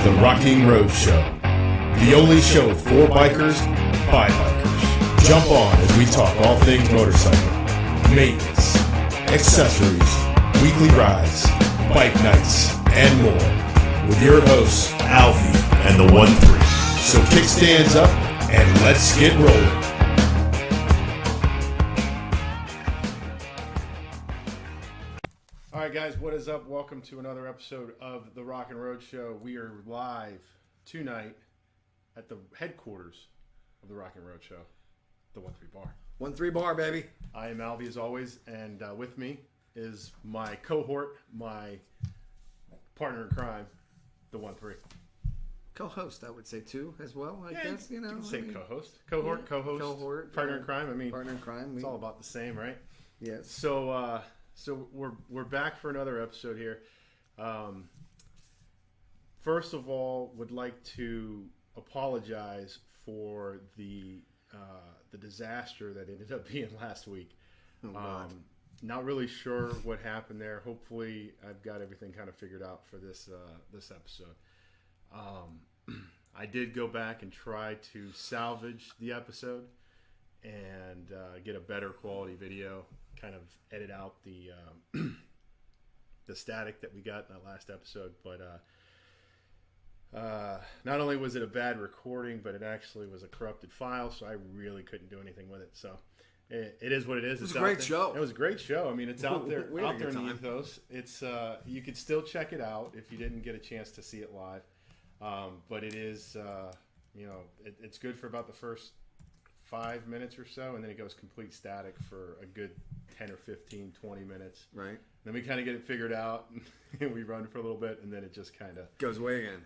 the Rocking RoadShow, the only show for bikers, by bikers. Jump on as we talk all things motorcycle, maintenance, accessories, weekly rides, bike nights, and more. With your hosts, Alvie and the 1-3. So kickstands up and let's get rolling. All right, guys, what is up? Welcome to another episode of the Rockin' RoadShow. We are live tonight at the headquarters of the Rockin' RoadShow, the 1-3 Bar. 1-3 Bar, baby. I am Alvie, as always, and with me is my cohort, my partner in crime, the 1-3. Co-host, I would say, too, as well, I guess. You know, say co-host. Cohort, cohort. Partner in crime. I mean, partner in crime. It's all about the same, right? Yes. So we're back for another episode here. First of all, would like to apologize for the disaster that ended up being last week. Not really sure what happened there. Hopefully, I've got everything kind of figured out for this episode. I did go back and try to salvage the episode and get a better quality video. Kind of edit out the static that we got in that last episode, but not only was it a bad recording, but it actually was a corrupted file, so I really couldn't do anything with it. So it is what it is. It was a great show. It was a great show. I mean, it's out there, we had a good in the time. ethos. It's you could still check it out if you didn't get a chance to see it live, but it is it's good for about the first 5 minutes or so, and then it goes complete static for a good 10 or 15, 20 minutes. Right. Then we kind of get it figured out, and we run for a little bit, and then it just kind of goes away again.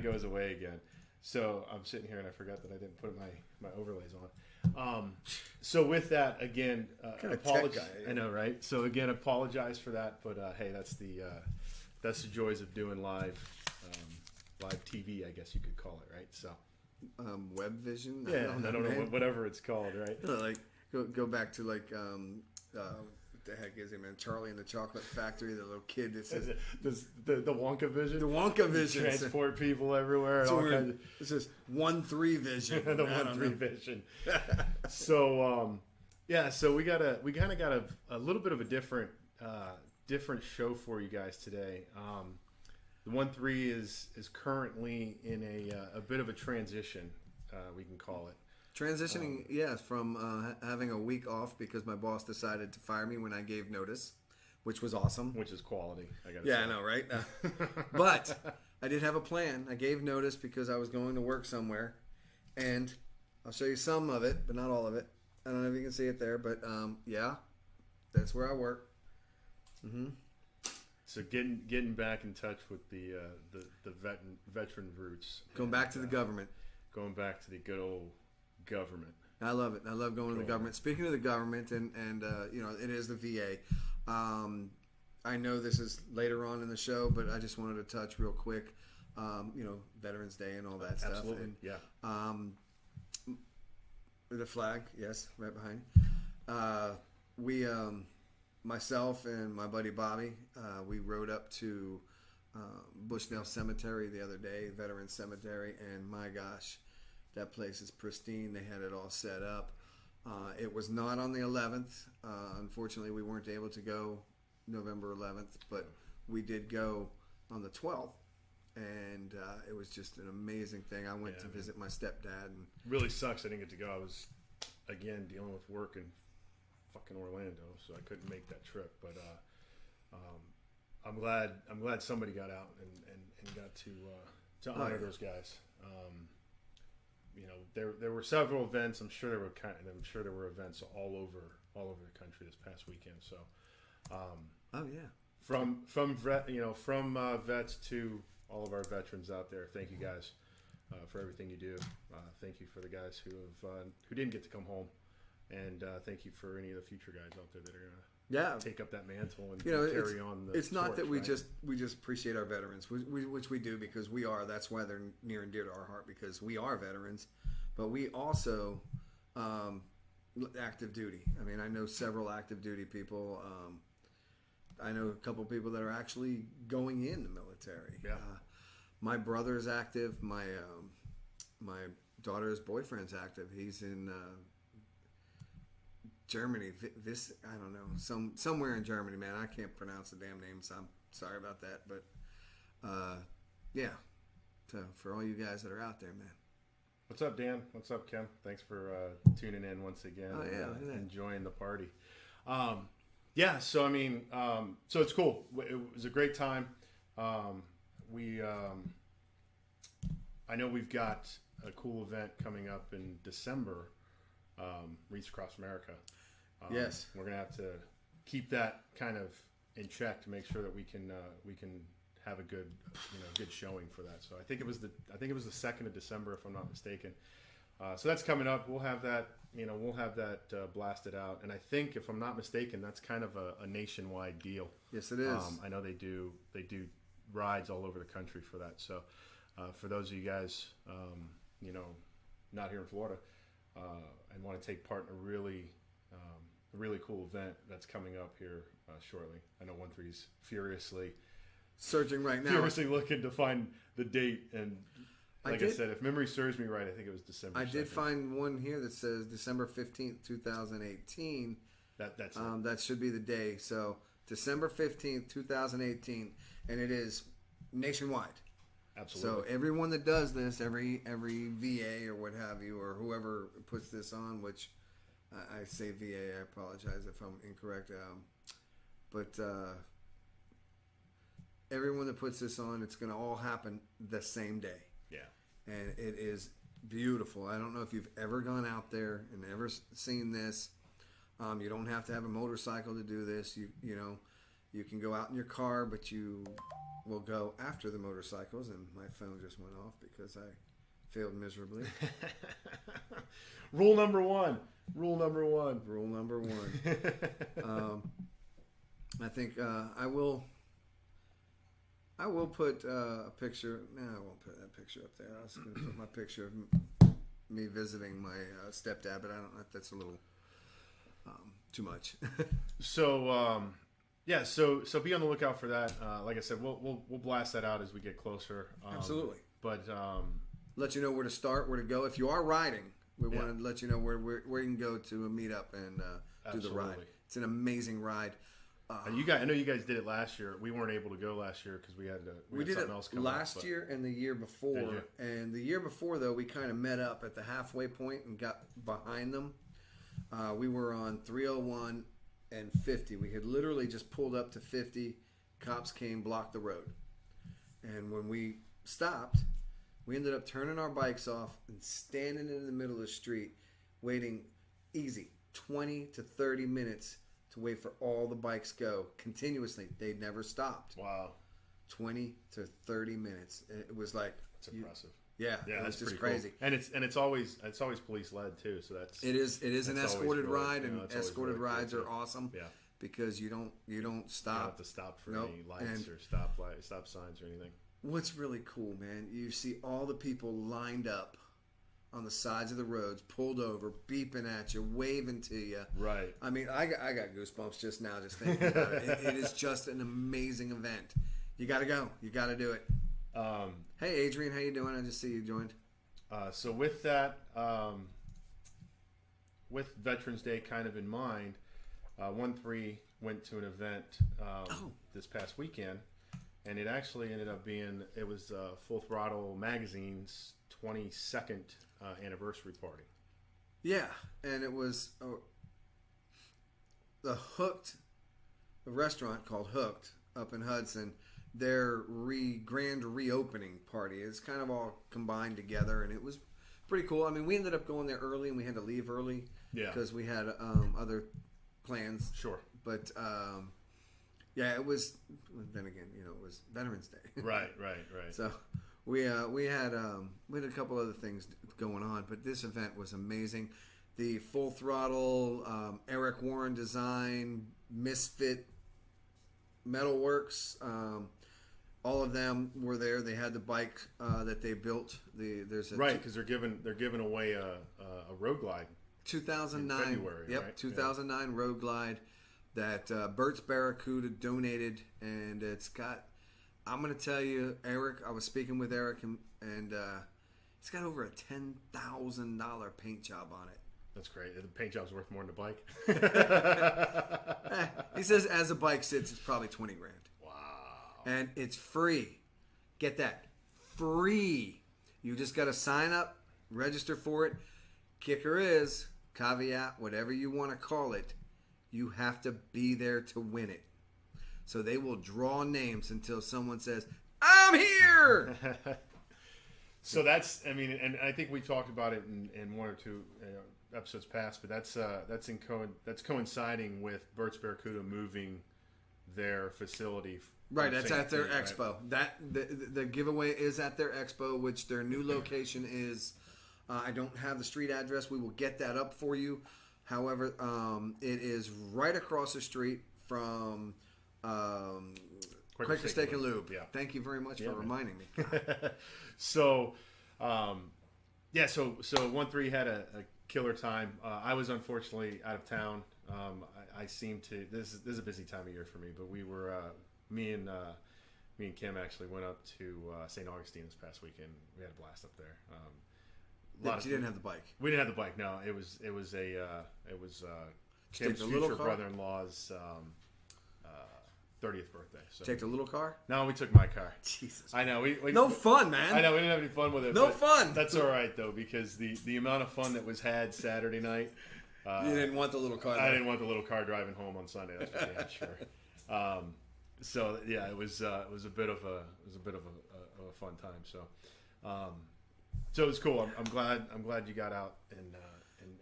goes away again. So I'm sitting here, and I forgot that I didn't put my overlays on. So with that, again, apologize. I know, right? So again, apologize for that, but hey, that's the joys of doing live TV, I guess you could call it, right? So. Web vision. Yeah, I don't know whatever it's called, right? Like go back to like what the heck is it, man? Charlie and the Chocolate Factory, the little kid that says the Wonka vision. The Wonka vision. Transport people everywhere. And all kinds of, this is 1-3 vision. the 1-3 vision. So so we kind of got a little bit of a different show for you guys today. The 1-3 is currently in a bit of a transition, we can call it. Transitioning, yes, from having a week off because my boss decided to fire me when I gave notice, which was awesome. Which is quality, I gotta say. Yeah, I know, right? But I did have a plan. I gave notice because I was going to work somewhere, and I'll show you some of it, but not all of it. I don't know if you can see it there, but yeah, that's where I work. Mm-hmm. So getting back in touch with the veteran roots. Going back to the government. Going back to the good old government. I love it. I love going to the government. Speaking of the government, and it is the VA. I know this is later on in the show, but I just wanted to touch real quick. Veterans Day and all that stuff. Absolutely. And, the flag, yes, right behind. We. Myself and my buddy Bobby, we rode up to Bushnell Cemetery the other day, Veterans Cemetery, and my gosh, that place is pristine. They had it all set up. It was not on the 11th. Unfortunately, we weren't able to go November 11th, but we did go on the 12th, and it was just an amazing thing. I went to visit my stepdad. And really sucks I didn't get to go. I was, again, dealing with work and fucking Orlando, so I couldn't make that trip. But I'm glad somebody got out and got to honor those guys. There were several events. I'm sure there were events all over the country this past weekend. So from vets to all of our veterans out there, thank you guys for everything you do. Thank you for the guys who didn't get to come home. And thank you for any of the future guys out there that are going to take up that mantle and carry on the It's not torch, that we right? just appreciate our veterans, which we do because we are. That's why they're near and dear to our heart, because we are veterans. But we also active duty. I mean, I know several active duty people. I know a couple people that are actually going in the military. Yeah. My brother's active. My daughter's boyfriend's active. He's in Germany. This I don't know. Somewhere in Germany, man. I can't pronounce the damn name, so I'm sorry about that. But yeah. So for all you guys that are out there, man. What's up, Dan? What's up, Kim? Thanks for tuning in once again. Oh yeah, enjoying the party. Yeah. So I mean, so it's cool. It was a great time. I know we've got a cool event coming up in December, Reach Across America. Yes. We're gonna have to keep that kind of in check to make sure that we can have a good good showing for that. So I think it was the 2nd of December, if I'm not mistaken. So that's coming up. We'll have that blasted out, and I think, if I'm not mistaken, that's kind of a nationwide deal. Yes, it is. I know they do rides all over the country for that. So for those of you guys not here in Florida and want to take part in a really cool event that's coming up here shortly. I know 1-3's furiously searching right now. Furiously looking to find the date, and I said, if memory serves me right, I think it was December 2nd. I did find one here that says December 15th, 2018. That's that should be the day. So December 15th, 2018, and it is nationwide. Absolutely. So everyone that does this, every VA or what have you, or whoever puts this on, which I say VA, I apologize if I'm incorrect, but everyone that puts this on, it's going to all happen the same day. Yeah. And it is beautiful. I don't know if you've ever gone out there and ever seen this. You don't have to have a motorcycle to do this. You can go out in your car, but you will go after the motorcycles. And my phone just went off because I failed miserably. Rule number one. I think I will put a picture. No, I won't put that picture up there. I was going to put my picture of me visiting my stepdad, but I don't know if that's a little too much. So so be on the lookout for that. Like I said, we'll blast that out as we get closer. Absolutely. But let you know where to start, where to go. If you are riding, we want to let you know where you can go to a meetup and do the ride. It's an amazing ride. I know you guys did it last year. We weren't able to go last year because we had something else come up. Last year and the year before. And the year before, though, we kind of met up at the halfway point and got behind them. We were on 301 and 50. We had literally just pulled up to 50. Cops came, blocked the road. And when we stopped, we ended up turning our bikes off and standing in the middle of the street, waiting easy 20 to 30 minutes to wait for all the bikes go continuously. They never stopped. Wow. 20 to 30 minutes. It was like, it's impressive. Yeah, that's just crazy. Cool. And it's always police led too. So it is an escorted ride, and escorted really rides cool, are awesome. Yeah. Because you don't stop. You don't have to stop for any lights or stop signs or anything. What's really cool, man, you see all the people lined up on the sides of the roads, pulled over, beeping at you, waving to you. Right. I mean, I got goosebumps just now just thinking about it. It is just an amazing event. You got to go. You got to do it. Hey, Adrian, how you doing? I just see you joined. So with that, with Veterans Day kind of in mind, 1-3 went to an event this past weekend, and it actually ended up being, it was Full Throttle Magazine's 22nd anniversary party. Yeah, and it was the restaurant called Hooked up in Hudson, their grand reopening party. It's kind of all combined together, and it was pretty cool. I mean, we ended up going there early, and we had to leave early because we had other plans. Sure. But yeah, it was. Then again, it was Veterans Day. Right. So we had a couple other things going on, but this event was amazing. The Full Throttle, Eric Warren Design, Misfit Metalworks, all of them were there. They had the bike that they built. Because they're giving away a Road Glide. 2009 in February. Yep, right? 2009 Road Glide that Bert's Barracuda donated, and it's got I'm going to tell you, Eric, I was speaking with Eric, and he's got over a $10,000 paint job on it. That's great. The paint job's worth more than the bike. He says as the bike sits, it's probably $20,000. Wow. And it's free. Get that. Free. You just got to sign up, register for it. Kicker is, caveat, whatever you want to call it, you have to be there to win it. So they will draw names until someone says, I'm here! So that's, I mean, and I think we talked about it in one or two episodes past, but that's coinciding with Burt's Barracuda moving their facility. Right, that's at their expo. Right? That the giveaway is at their expo, which their new location is. I don't have the street address. We will get that up for you. However, it is right across the street from Quaker Steak and Lube. Yeah. Thank you very much for reminding me. So 1-3 had a killer time. I was unfortunately out of town. I seem to. This is a busy time of year for me, but we were me and Kim actually went up to St. Augustine this past weekend. We had a blast up there. You didn't have the bike. We didn't have the bike. No, it was Kim's future brother-in-law's 30th birthday. So. Take the little car? No, we took my car. Jesus. I know. We no fun, man. I know we didn't have any fun with it. No fun. That's all right though, because the amount of fun that was had Saturday night. You didn't want the little car. I didn't want the little car driving home on Sunday. That's for damn sure. So yeah, it was a bit of a fun time. So it was cool. I'm glad you got out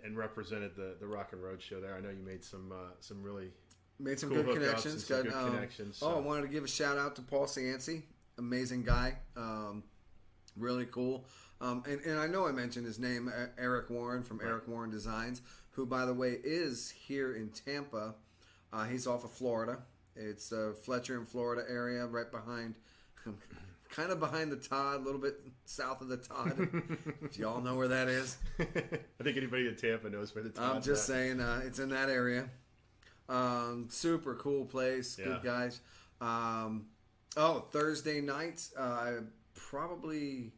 and represented the Rock and Road Show there. I know you made some really some cool good connections. Good connections. So. I wanted to give a shout out to Paul Cianci, amazing guy, really cool. And I know I mentioned his name, Eric Warren from Eric Warren Designs, who by the way is here in Tampa. He's off of Florida. It's Fletcher in Florida area, right behind. Kind of behind the Todd, a little bit south of the Todd. If y'all know where that is. I think anybody in Tampa knows where the Todd's I'm just saying, it's in that area. Super cool place, good guys. Thursday nights, probably,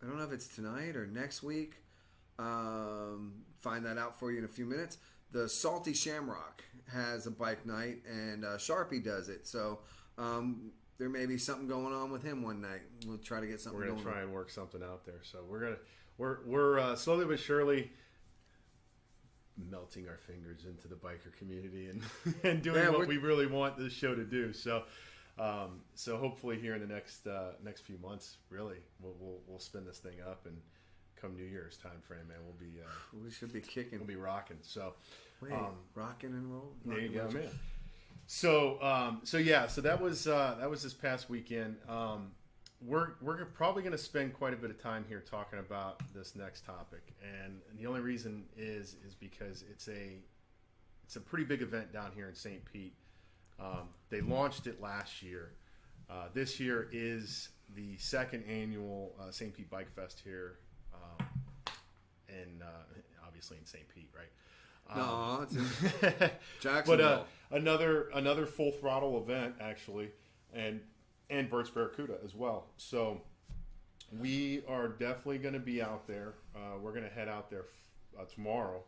I don't know if it's tonight or next week. Find that out for you in a few minutes. The Salty Shamrock has a bike night, and Sharpie does it. So, there may be something going on with him one night. We'll try to get something going on. We're going to try and work something out there. So we're slowly but surely melting our fingers into the biker community and doing what we really want this show to do. So hopefully here in the next few months, really, we'll spin this thing up, and come New Year's time frame, man, we should be kicking. We'll be rocking. So rocking and rolling. There you go, man. So that was this past weekend. We're probably going to spend quite a bit of time here talking about this next topic, and the only reason is because it's a pretty big event down here in St. Pete. They launched it last year. This year is the second annual St. Pete Bikefest here, and obviously in St. Pete, right? No, it's in Jacksonville. But another full throttle event actually, and Burt's Barracuda as well. So we are definitely going to be out there. We're going to head out there tomorrow.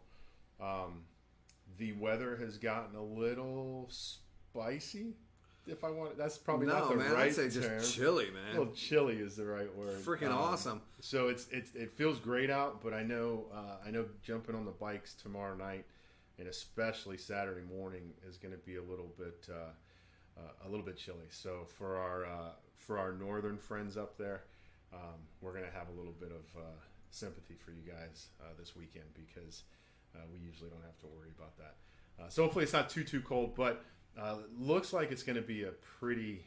The weather has gotten a little spicy. If I want, that's probably not the right I'd say term. Just chilly, man. Well, chilly is the right word. Freaking awesome. So it feels great out, but I know jumping on the bikes tomorrow night, and especially Saturday morning, is going to be a little bit chilly. So for our northern friends up there, we're going to have a little bit of sympathy for you guys this weekend, because we usually don't have to worry about that. So hopefully it's not too cold, but looks like it's going to be a pretty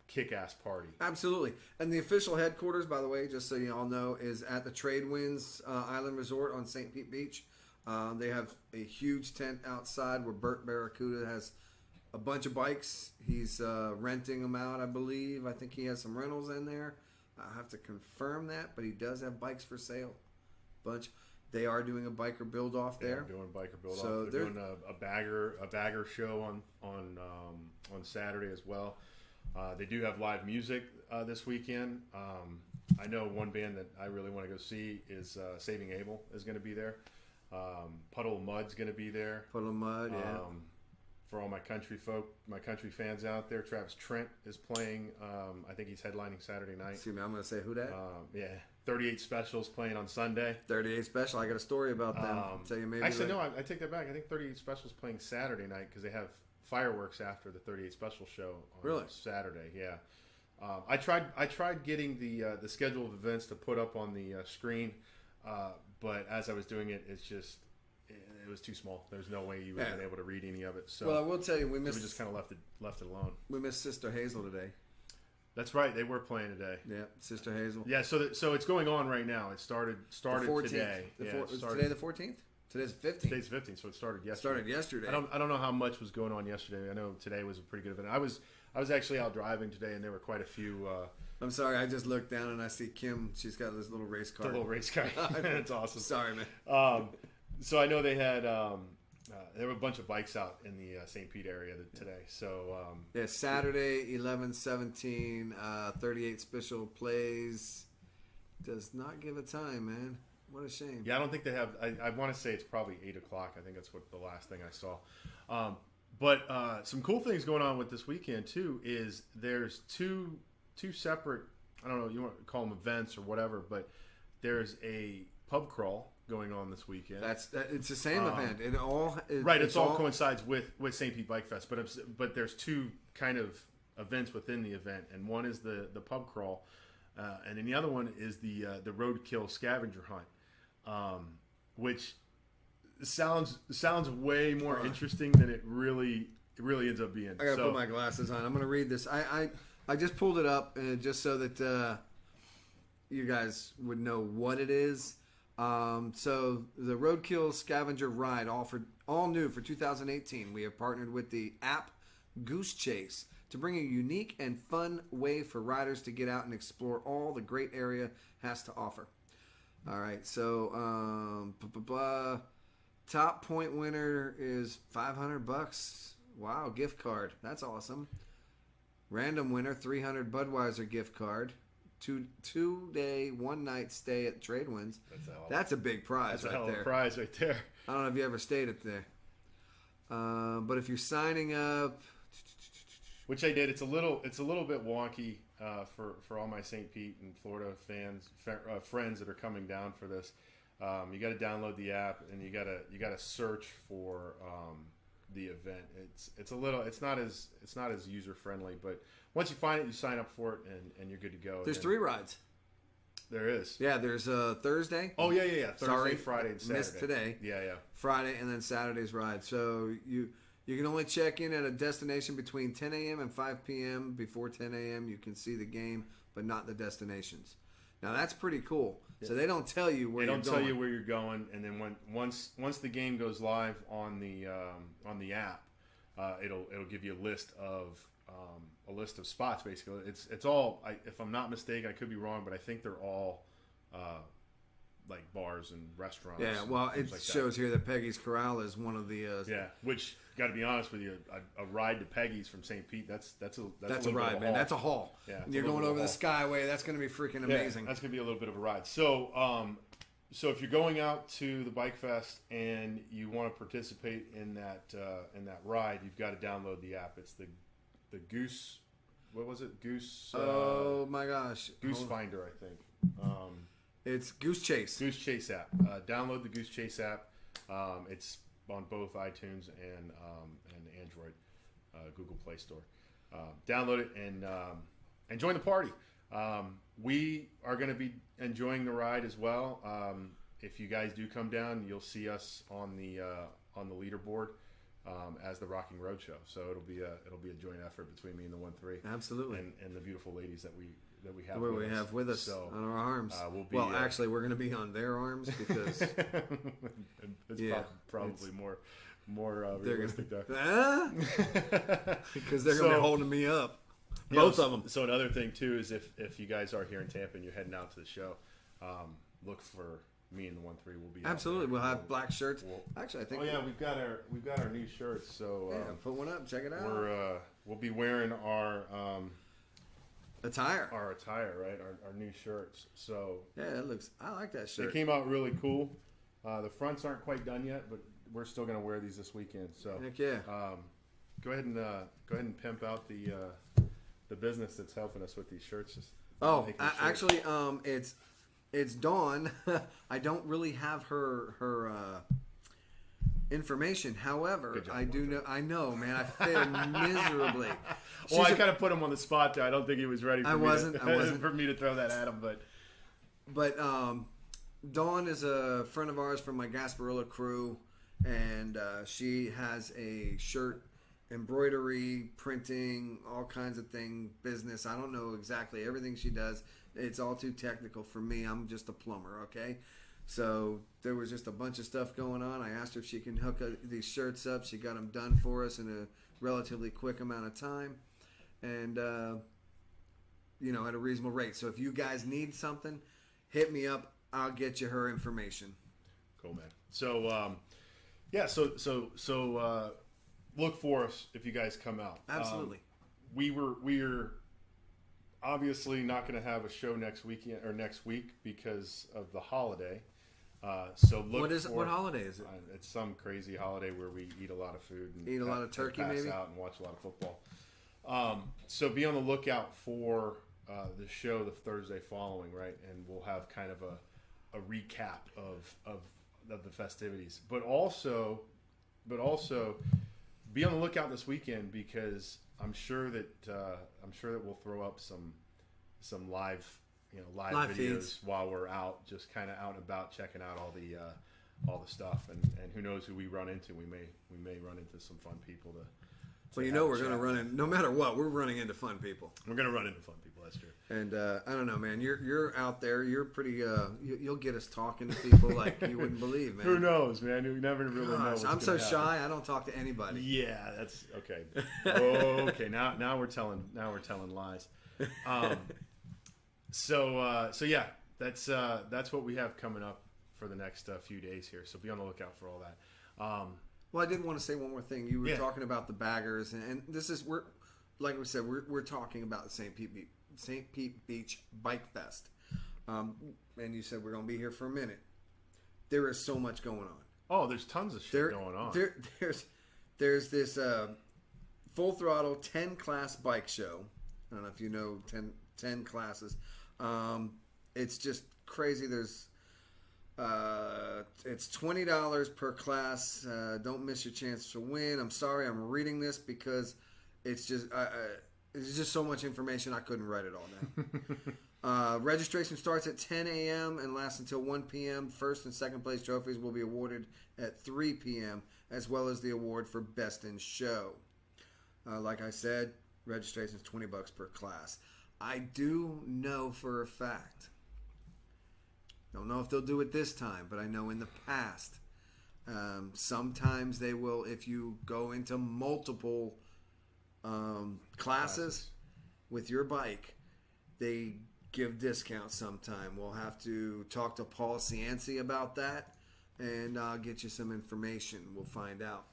kick-ass party. Absolutely. And the official headquarters, by the way, just so you all know, is at the Trade Winds Island Resort on St. Pete Beach. They have a huge tent outside where Burt Barracuda has a bunch of bikes. He's renting them out, I believe. I think he has some rentals in there. I'll have to confirm that, but he does have bikes for sale. Bunch. They are doing a biker build off there. They're doing a biker build off. They're doing a bagger show on Saturday as well. They do have live music this weekend. I know one band that I really want to go see is Saving Abel is going to be there. Puddle of Mud's going to be there. Puddle of Mud, yeah. For all my country fans out there, Travis Trent is playing. I think he's headlining Saturday night. Excuse me, I'm going to say who that? Yeah, 38 Specials playing on Sunday. 38 Special. I got a story about them. Tell you maybe. Actually, no, I take that back. I think 38 Specials playing Saturday night because they have fireworks after the 38 Special show on Saturday. Yeah. I tried getting the schedule of events to put up on the screen, but as I was doing it, it was too small. There's no way you would have been able to read any of it. So, well, I will tell you, we just kind of left it alone. We missed Sister Hazel today. That's right. They were playing today. Yeah, Sister Hazel. Yeah, so it's going on right now. It started today. Today the 14th? Today's the 15th. Today's 15th, so it started yesterday. I don't know how much was going on yesterday. I know today was a pretty good event. I was actually out driving today, and there were quite a few. I'm sorry, I just looked down and I see Kim. She's got this little race car. The little race car. That's awesome. Sorry, man. So I know they had there were a bunch of bikes out in the St. Pete area today. So yeah, Saturday 11/17, 38 Special plays. Does not give a time, man. What a shame. Yeah, I don't think they have. I want to say it's probably 8 o'clock. I think that's what the last thing I saw. But some cool things going on with this weekend too is there's two separate. I don't know. You want to call them events or whatever, but there's a pub crawl going on this weekend. It's the same event. It all coincides with St Pete Bikefest, but there's two kind of events within the event, and one is the pub crawl, and then the other one is the roadkill scavenger hunt, which sounds way more interesting than it really ends up being. I gotta put my glasses on. I'm gonna read this. I just pulled it up just so that you guys would know what it is. So the Roadkill Scavenger Ride, all new for 2018. We have partnered with the app Goose Chase to bring a unique and fun way for riders to get out and explore all the great area has to offer. All right, so top point winner is $500. Wow, gift card. That's awesome. Random winner, $300 Budweiser gift card. Two-day, one-night stay at Tradewinds. That's a big prize right there. That's a hell of a prize right there. I don't know if you ever stayed at there. But if you're signing up... Which I did. It's a little bit wonky for all my St. Pete and Florida fans, friends that are coming down for this. You got to download the app and you got to search for the event. It's not as user friendly, but once you find it, you sign up for it and you're good to go. There's 3 rides. There is. Yeah, there's Thursday. Oh yeah. Thursday, Friday, and Saturday. Missed today. Yeah. Friday and then Saturday's ride. So you can only check in at a destination between 10 a.m. and 5 p.m. Before 10 a.m. you can see the game, but not the destinations. Now that's pretty cool. Yeah. So they don't tell you where you're going. They don't tell you where you're going, and then once the game goes live on the app, it'll give you a list of spots. Basically, it's all. If I'm not mistaken, I could be wrong, but I think they're all like bars and restaurants. Yeah, well, it shows here that Peggy's Corral is one of the. Which got to be honest with you, a ride to Peggy's from St. Pete. That's a ride, man. That's a haul. Yeah, and you're going over the Skyway. That's going to be freaking amazing. Yeah, that's going to be a little bit of a ride. So, so if you're going out to the Bike Fest and you want to participate in that ride, you've got to download the app. It's the Goose. What was it? Goose. Oh my gosh. Goose Finder, I think. It's Goose Chase. Goose Chase app. Download the Goose Chase app. It's on both iTunes and Android, Google Play Store. Download it and join the party. We are going to be enjoying the ride as well. If you guys do come down, you'll see us on the leaderboard as the Rocking Roadshow. So it'll be a joint effort between me and the 1-3. Absolutely. And the beautiful ladies that we have. Where we have with us so, on our arms. Actually, we're going to be on their arms because it's probably more realistic there. Because they're going to be holding me up. Both of them. So another thing too is if you guys are here in Tampa and you're heading out to the show, look for me and the 1-3. We'll be absolutely. We'll have black shirts. Actually, I think. Oh yeah, we've got our new shirts. So put one up. Check it out. We'll be wearing our attire. Our attire, right? Our new shirts. So yeah, I like that shirt. They came out really cool. The fronts aren't quite done yet, but we're still going to wear these this weekend. So heck yeah. Go ahead and pimp out the business that's helping us with these shirts. Actually, it's Dawn. I don't really have her information. However, I do know. I know, man. I failed miserably. Well, I kind of put him on the spot there. I don't think he was ready. I wasn't for me to throw that at him, but Dawn is a friend of ours from my Gasparilla crew, and she has a shirt embroidery, printing, all kinds of thing business. I don't know exactly everything she does. It's all too technical for me. I'm just a plumber, okay? So there was just a bunch of stuff going on. I asked her if she can hook these shirts up. She got them done for us in a relatively quick amount of time, and at a reasonable rate. So if you guys need something, hit me up. I'll get you her information. Cool, man. So look for us if you guys come out. Absolutely. We're obviously not going to have a show next week because of the holiday. So look. What holiday is it? It's some crazy holiday where we eat a lot of food and eat a lot of turkey, pass maybe out and watch a lot of football. So be on the lookout for the show the Thursday following, right? And we'll have kind of a recap of the festivities, but also be on the lookout this weekend because I'm sure that we'll throw up some live videos feeds while we're out, just kind of out and about checking out all the stuff, and who knows who we run into. We may run into some fun people to. Well, we're going to run in. No matter what, we're running into fun people. We're going to run into fun people. That's true. And I don't know, man. You're out there. You're pretty. You'll get us talking to people like you wouldn't believe, man. Who knows, man? You never really know. What's I'm so shy. I don't talk to anybody. Yeah, that's okay. Okay, now we're telling lies. So yeah, that's what we have coming up for the next few days here. So be on the lookout for all that. Well, I did want to say one more thing. You were talking about the baggers, and this is like we said, we're talking about the St Pete Beach Bikefest, and you said we're going to be here for a minute. There is so much going on. Oh, there's tons of shit going on. There's this full throttle 10 class bike show. I don't know if you know 10 classes. It's just crazy. There's it's $20 per class. Don't miss your chance to win. I'm sorry, I'm reading this because it's just so much information. I couldn't write it all down. Registration starts at 10 a.m. and lasts until 1 p.m. First and second place trophies will be awarded at 3 p.m. as well as the award for best in show. Like I said, registration is $20 per class. I do know for a fact. Don't know if they'll do it this time, but I know in the past, sometimes they will. If you go into multiple classes with your bike, they give discounts sometime. We'll have to talk to Paul Cianci about that, and I'll get you some information. We'll find out.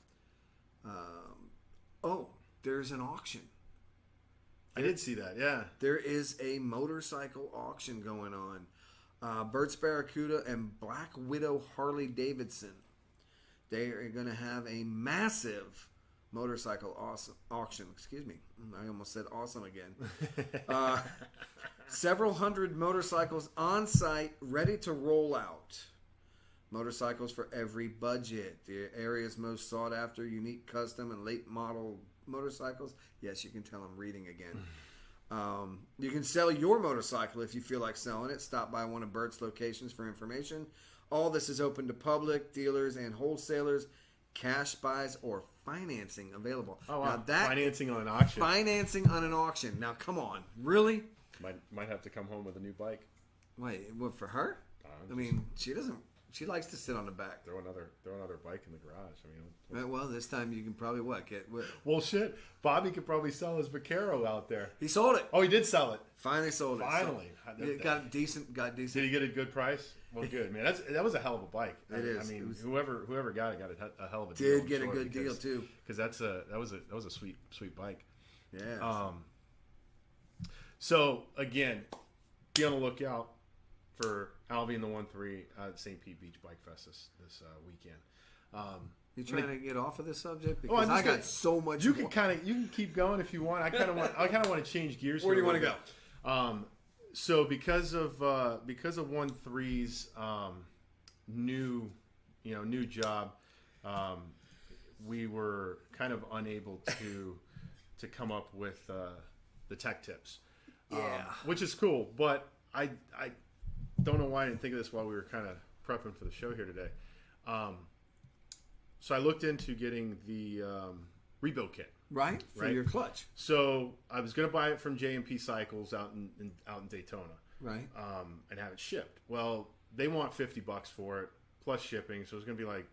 There's an auction. I did see that, yeah. There is a motorcycle auction going on. Burt's Barracuda and Black Widow Harley-Davidson. They are going to have a massive motorcycle auction. Excuse me. I almost said awesome again. Several hundred motorcycles on site, ready to roll out. Motorcycles for every budget. The area's most sought after, unique, custom, and late model motorcycles. Yes, you can tell I'm reading again. You can sell your motorcycle if you feel like selling it. Stop by one of Burt's locations for information. All this is open to public, dealers, and wholesalers. Cash buys or financing available. Oh, wow. Now financing on an auction. Financing on an auction. Now, come on. Really? Might have to come home with a new bike. Wait, what, for her? I mean, she doesn't... She likes to sit on the back. Throw another bike in the garage. I mean, well, this time you can probably get. Well, shit. Bobby could probably sell his Vaquero out there. He sold it. Oh, he did sell it. Finally sold it. Finally, got decent. Did he get a good price? Well, good, man. That was a hell of a bike. It is. I mean, whoever got it got a hell of a deal. Did get a good deal too. Because that was a sweet bike. Yeah. So again, be on the lookout for Alvie and the 1-3 at St Pete Beach Bikefest this weekend. You trying to get off of this subject? Because I got so much. You can keep going if you want. I kind of want to change gears. Where do you want to go? So because of 1-3's new job, we were kind of unable to come up with the tech tips. Which is cool, but I don't know why I didn't think of this while we were kind of prepping for the show here today. So I looked into getting the rebuild kit. Right? For your clutch. So I was going to buy it from J&P Cycles out in Daytona. Right. And have it shipped. Well, they want $50 for it, plus shipping, so it's going to be like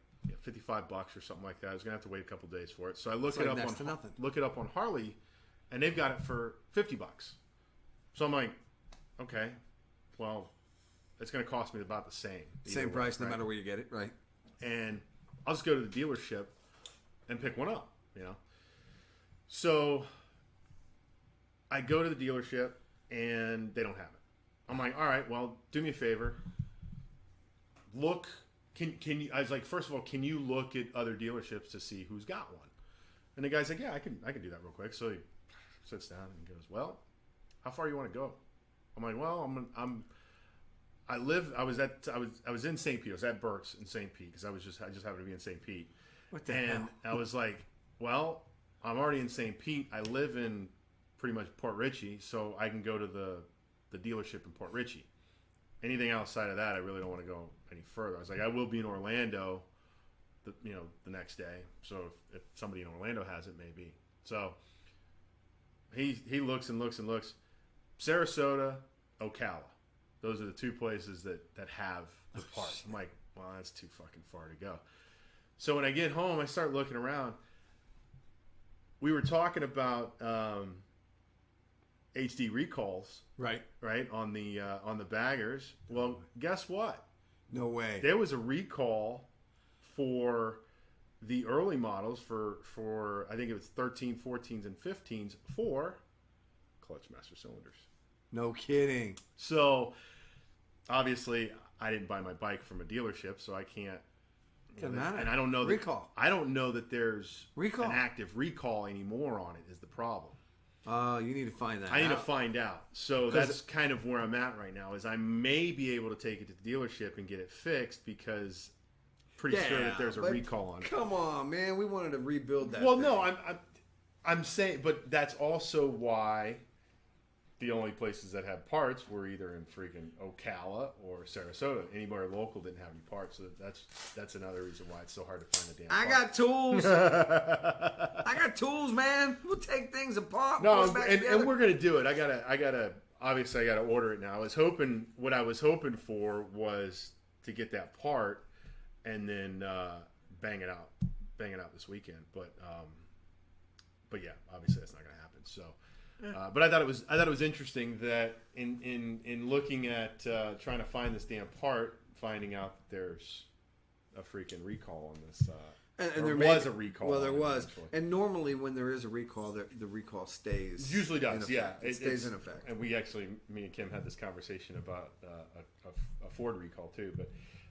$55 or something like that. I was going to have to wait a couple days for it. So I look it up on Harley, and they've got it for $50. So I'm like, okay, well, it's going to cost me about the same. Same price, no matter where you get it, right? And I'll just go to the dealership and pick one up, So I go to the dealership, and they don't have it. I'm like, all right, well, do me a favor. Look, can you? I was like, first of all, can you look at other dealerships to see who's got one? And the guy's like, yeah, I can do that real quick. So he sits down and goes, well, how far you want to go? I'm like, well, I was in St. Pete. I was at Burke's in St. Pete because I just happened to be in St. Pete. What the hell? I was like, well, I'm already in St. Pete. I live in pretty much Port Richey, so I can go to the dealership in Port Richey. Anything outside of that, I really don't want to go any further. I was like, I will be in Orlando, the next day. So if somebody in Orlando has it, maybe. So he looks and looks and looks. Sarasota, Ocala. Those are the two places that have the part. I'm like, well, that's too fucking far to go. So when I get home, I start looking around. We were talking about HD recalls, right, on the baggers. Well, guess what? No way. There was a recall for the early models for I think it was 13, 14s, and 15s for clutch master cylinders. No kidding. So obviously, I didn't buy my bike from a dealership, so I can't. Doesn't matter. And I don't know recall. I don't know that there's recall. An active recall anymore on it. Is the problem? You need to find that. I need to find out. So that's kind of where I'm at right now. Is I may be able to take it to the dealership and get it fixed because pretty sure that there's a recall on it. Come on, man. We wanted to rebuild that. Well, no, I'm saying, but that's also why the only places that had parts were either in freaking Ocala or Sarasota. Anywhere local didn't have any parts, so that's another reason why it's so hard to find a damn part. I got tools. I got tools, man. We'll take things apart. No, and we're gonna do it. I gotta. Obviously, I gotta order it now. What I was hoping for was to get that part and then bang it out this weekend. But yeah, obviously that's not gonna happen. So. But I thought it was interesting that in looking at trying to find this damn part, finding out that there's a freaking recall on this. And there was a recall. Well, there was, and normally when there is a recall, the recall stays. It usually does, yeah. It stays in effect. And me and Kim had this conversation about a Ford recall too,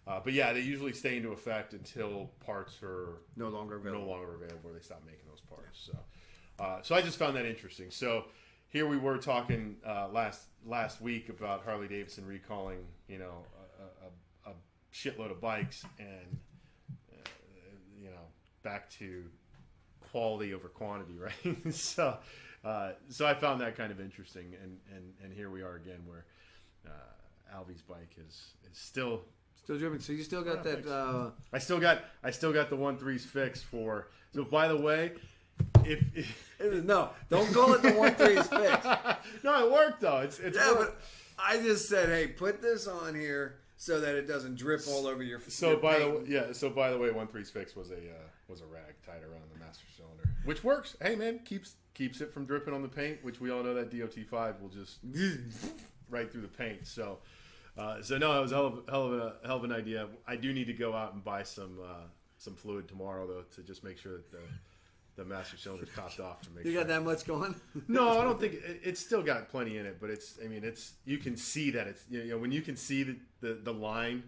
but yeah, they usually stay into effect until parts are no longer available, or they stop making those parts. So I just found that interesting. So here we were talking last week about Harley-Davidson recalling, a shitload of bikes, and back to quality over quantity, right? So I found that kind of interesting, and here we are again, where Alvie's bike is still driven. So you still got that? I still got the 1-3s fixed for. So by the way. No, don't call it the 1-3's fix. No, it worked though. It's but I just said, hey, put this on here so that it doesn't drip all over your. By the way, 1-3's fix was a rag tied around the master cylinder, which works. Hey man, keeps it from dripping on the paint, which we all know that DOT5 will just right through the paint. So no, it was a hell of an idea. I do need to go out and buy some fluid tomorrow though to just make sure that the the master cylinder's topped off to make You sure. got that much going? No, I don't think it's still got plenty in it, but it's you can see that it's when you can see the line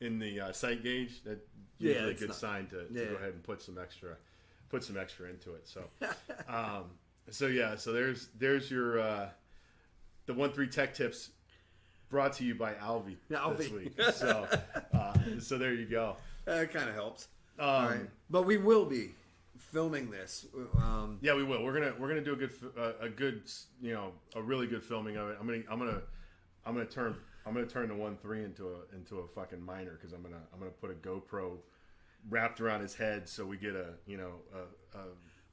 in the sight gauge, that's usually a good sign to go ahead and put some extra into it. So so there's your the 1-3 Tech Tips brought to you by Alvie this week. So there you go. It kind of helps. All right, but we will be filming this. Yeah, we will. We're gonna do a really good filming of it. I'm gonna turn the 1-3 into a fucking minor because I'm gonna put a GoPro wrapped around his head so we get a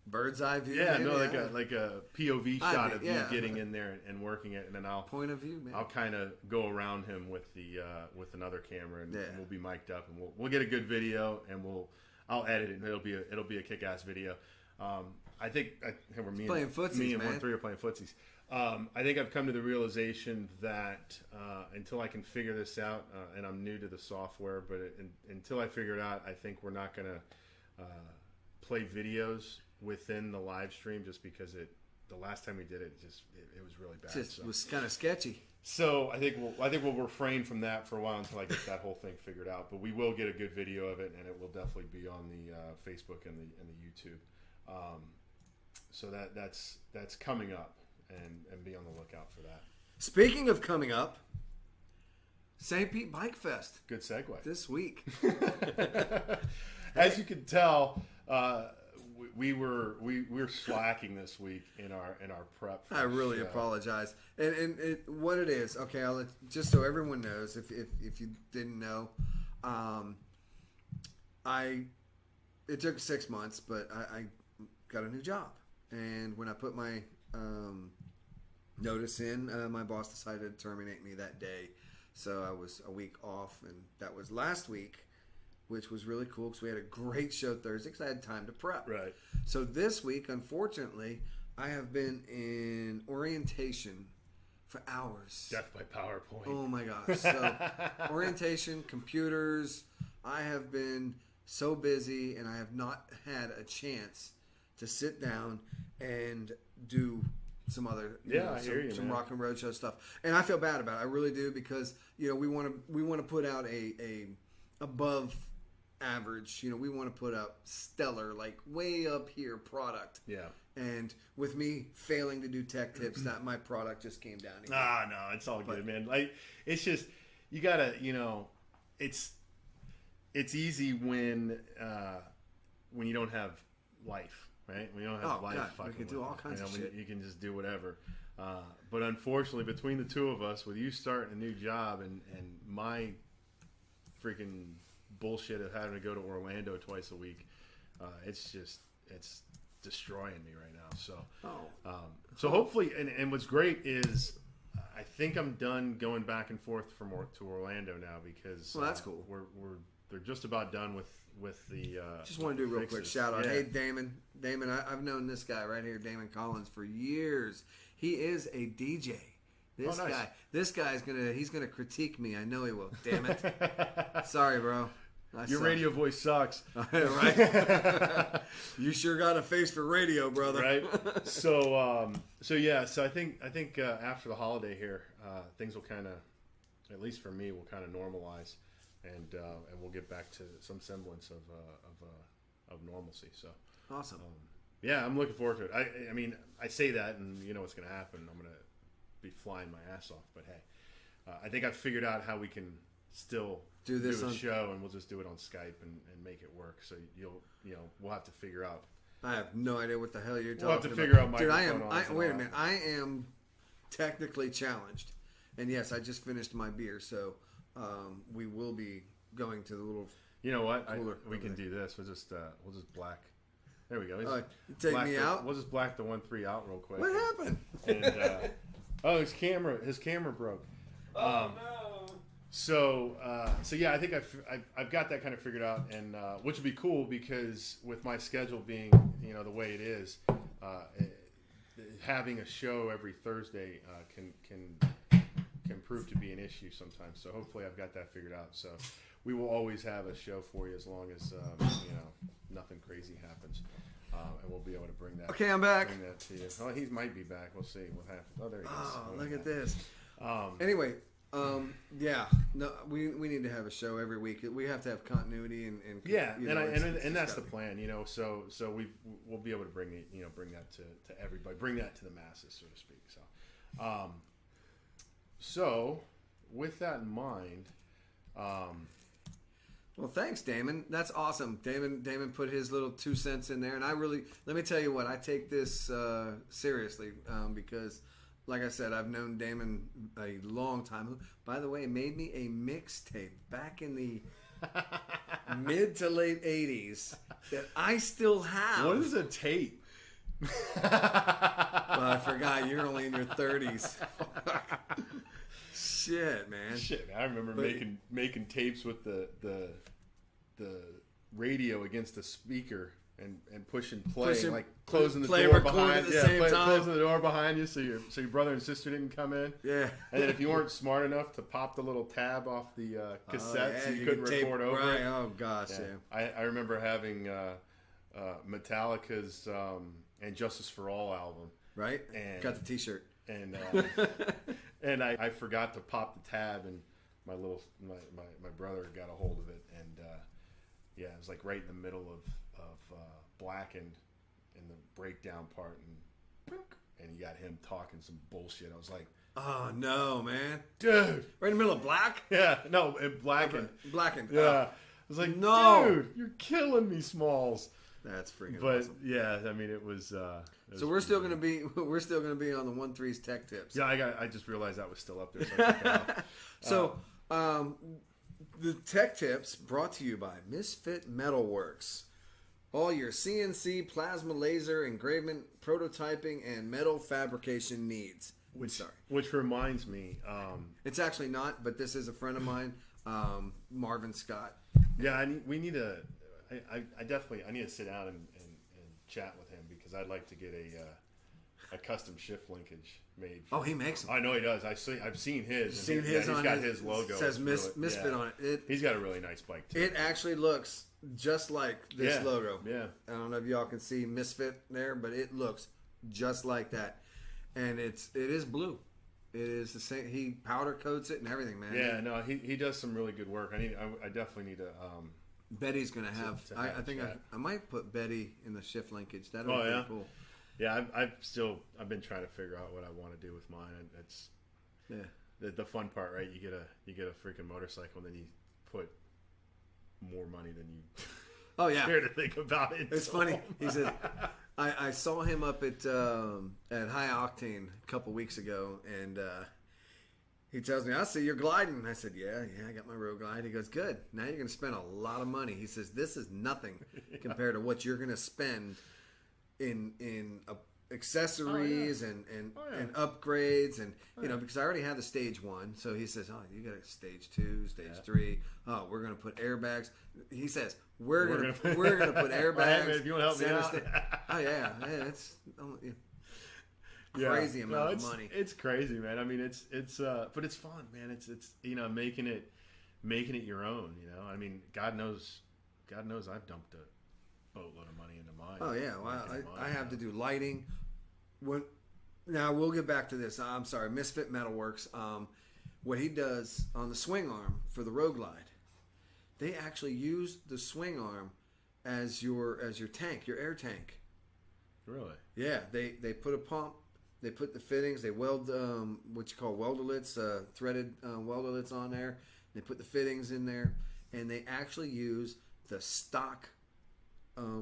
bird's eye view. Yeah, maybe? like a POV shot of you getting in there and working it, and then point of view. Man. I'll kind of go around him with another camera, and we'll be mic'd up, and we'll get a good video, and I'll edit it, and it'll be a kick-ass video. I think me and 1-3 are playing footsies. I think I've come to the realization that until I can figure this out, and I'm new to the software, but until I figure it out, I think we're not going to play videos within the live stream just because the last time we did it was really bad. It was kind of sketchy. So I think we'll refrain from that for a while until I get that whole thing figured out. But we will get a good video of it, and it will definitely be on the Facebook and the YouTube. So that's coming up, and be on the lookout for that. Speaking of coming up, St Pete Bikefest. Good segue. This week. As you can tell, we're slacking this week in our prep. I really apologize. And what it is, okay, just so everyone knows, if you didn't know, it took 6 months, but I got a new job, and when I put my notice in, my boss decided to terminate me that day, so I was a week off, and that was last week, which was really cool because we had a great show Thursday because I had time to prep. Right. So this week, unfortunately, I have been in orientation for hours. Death by PowerPoint. Oh my gosh. So orientation, computers, I have been so busy and I have not had a chance to sit down and do some other some rock and road show stuff. And I feel bad about it. I really do because we want to put out a above average, we want to put up stellar, like way up here product. Yeah. And with me failing to do tech tips, that my product just came down again. No, it's all good, man. Like, it's just, you gotta, it's easy when you don't have life, right? When you don't have life. God, we can do all kinds of shit. You can just do whatever. But unfortunately, between the two of us, with you starting a new job and my freaking bullshit of having to go to Orlando twice a week, it's destroying me right now. So hopefully, and what's great is I think I'm done going back and forth to Orlando now because that's cool. They're just about done with the. Just want to do a real quick shout out. Yeah. Hey, Damon, I've known this guy right here, Damon Collins, for years. He is a DJ. This guy's he's gonna critique me. I know he will. Damn it. Sorry, bro. Your radio voice sucks. Right? You sure got a face for radio, brother. Right? So I think after the holiday here, things will kind of, at least for me, will kind of normalize, and we'll get back to some semblance of normalcy. So awesome. Yeah, I'm looking forward to it. I mean, I say that, and you know what's going to happen. I'm going to be flying my ass off. But hey, I think I've figured out how we can still do a show, and we'll just do it on Skype and make it work. So we'll have to figure out. I have no idea what the hell you're talking about. We'll have to figure out Dude, wait a minute. I am technically challenged, and yes, I just finished my beer, so we will be going to the little. You know what? We can do this. We'll just black. There we go. Take me out. We'll just black the 1-3 out real quick. What happened? And his camera broke. Oh no. So yeah, I think I've got that kind of figured out, and which would be cool because with my schedule being the way it is, having a show every Thursday can prove to be an issue sometimes. So hopefully I've got that figured out. So we will always have a show for you as long as nothing crazy happens. and we'll be able to bring that. Okay, I'm back. Bring that to you. Oh, he might be back. We'll see what happens. Oh, there he goes. Oh, look at this. Anyway, yeah, no, we need to have a show every week. We have to have continuity and yeah, you know, and that's the plan, you know. So we'll be able to bring it, you know, bring that to everybody, bring that to the masses, so to speak. So with that in mind, well, thanks, Damon. That's awesome. Damon put his little 2 cents in there, and I really, let me tell you what, I take this seriously because, like I said, I've known Damon a long time. Who, by the way, made me a mixtape back in the mid to late 80s that I still have. what is a tape? Well, I forgot. You're only in your 30s. Shit, man. Shit, man. I remember making tapes with the radio against the speaker and pushing play, like closing the door behind you. Closing the door behind you so your brother and sister didn't come in. Yeah. And then if you weren't smart enough to pop the little tab off the cassette, so you couldn't record over right. it. Oh gosh, yeah. I remember having Metallica's and Justice for All album. Right. And got the T-shirt. And and I forgot to pop the tab, and my brother got a hold of it, and yeah, it was like right in the middle of Blackened in the breakdown part, and you got him talking some bullshit. I was like, oh no, man, dude, right in the middle of Black. Yeah, no, it Blackened. Blackened. Yeah, I was like, no, dude, you're killing me, Smalls. That's freaking but awesome. Yeah, I mean, it was. So we're still gonna be on the 1-3's tech tips. Yeah, I just realized that was still up there. So, the tech tips brought to you by Misfit Metalworks. All your CNC, plasma laser, engravement, prototyping, and metal fabrication needs. Which reminds me, it's actually not, but this is a friend of mine, Marvin Scott. Yeah, I need to sit down and chat with him, because I'd like to get a custom shift linkage made. Oh, he makes them. I know he does. I've seen his. He's got his logo. It says Misfit on it. He's got a really nice bike too. It actually looks just like this logo. Yeah. I don't know if y'all can see Misfit there, but it looks just like that, and it is blue. It is the same. He powder coats it and everything, man. Yeah, no, he does some really good work. I definitely need to. Betty's gonna have. I think I might put Betty in the shift linkage. That'll be pretty cool. Yeah, I've been trying to figure out what I want to do with mine. It's the fun part, right? You get a freaking motorcycle, and then you put more money than you care to think about it. It's funny. He said, I saw him up at High Octane a couple weeks ago, and he tells me, I see you're gliding. I said, yeah, I got my road glide. He goes, good. Now you're going to spend a lot of money. He says, this is nothing compared to what you're going to spend in accessories and upgrades, and you know, because I already have the stage 1. So he says, oh, you got a stage 2, stage 3. Oh, we're going to put airbags. He says, we're going to put airbags. If you want to help me out. Oh yeah, it's crazy amount of money. It's crazy, man. I mean, it's but it's fun, man. It's you know, making it your own. You know, I mean, God knows, I've dumped a boatload of money into mine. Oh yeah, well, I have to do lighting. Now we'll get back to this. I'm sorry, Misfit Metalworks. What he does on the swing arm for the Road Glide, they actually use the swing arm as your tank, your air tank. Really? Yeah, they put a pump. They put the fittings. They weld what you call welderlets, threaded welderlets on there. They put the fittings in there, and they actually use the stock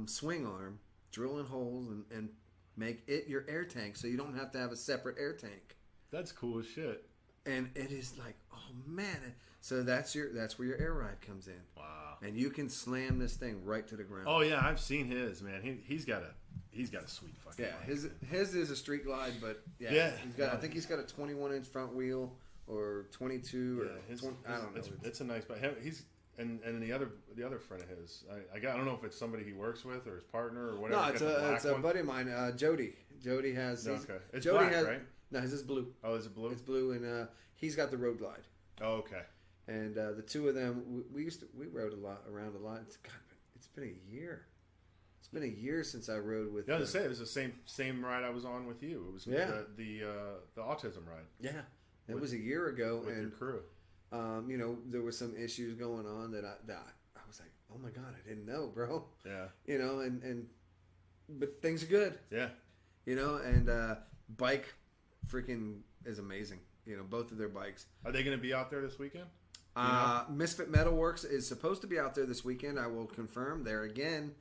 swing arm, drilling holes and make it your air tank, so you don't have to have a separate air tank. That's cool as shit. And it is like, oh man! So that's where your air ride comes in. Wow! And you can slam this thing right to the ground. Oh yeah, I've seen his, man. He's got a sweet fucking bike. His is a street glide, but he's got. I think he's got a 21-inch front wheel or 22 or 20, I don't know. It's a nice bike. And the other friend of his, I don't know if it's somebody he works with or his partner or whatever. No, it's a buddy of mine, Jody. Jody has. Okay. It's Jody black, has, right? No, his is blue. Oh, is it blue? It's blue, and he's got the Road Glide. Oh, okay. And the two of them, we rode around a lot. It's been a year. It's been a year since I rode with. Yeah, I was gonna say it was the same ride I was on with you. It was the autism ride. Yeah, it was a year ago, with and your crew. You know, there were some issues going on that I was like, oh my god, I didn't know, bro. Yeah. You know, but things are good. Yeah. You know, and bike freaking is amazing. You know, both of their bikes. Are they going to be out there this weekend? Misfit Metalworks is supposed to be out there this weekend. I will confirm there again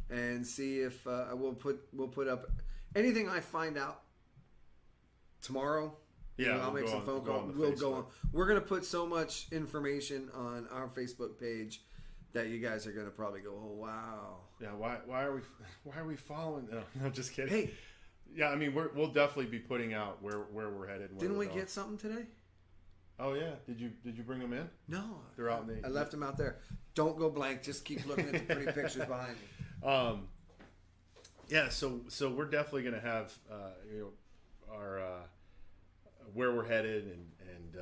and see if we'll put up anything I find out tomorrow. Yeah, I'll make some phone calls. We'll go on. We're going to put so much information on our Facebook page that you guys are going to probably go, oh wow. Yeah. Why are we following? No, I'm just kidding. Hey. Yeah, I mean we'll definitely be putting out where we're headed. Didn't we get something today? Oh yeah. Did you bring them in? No. They're out in the. I left them out there. Don't go blank. Just keep looking at the pretty pictures behind me. Yeah. So we're definitely going to have our where we're headed and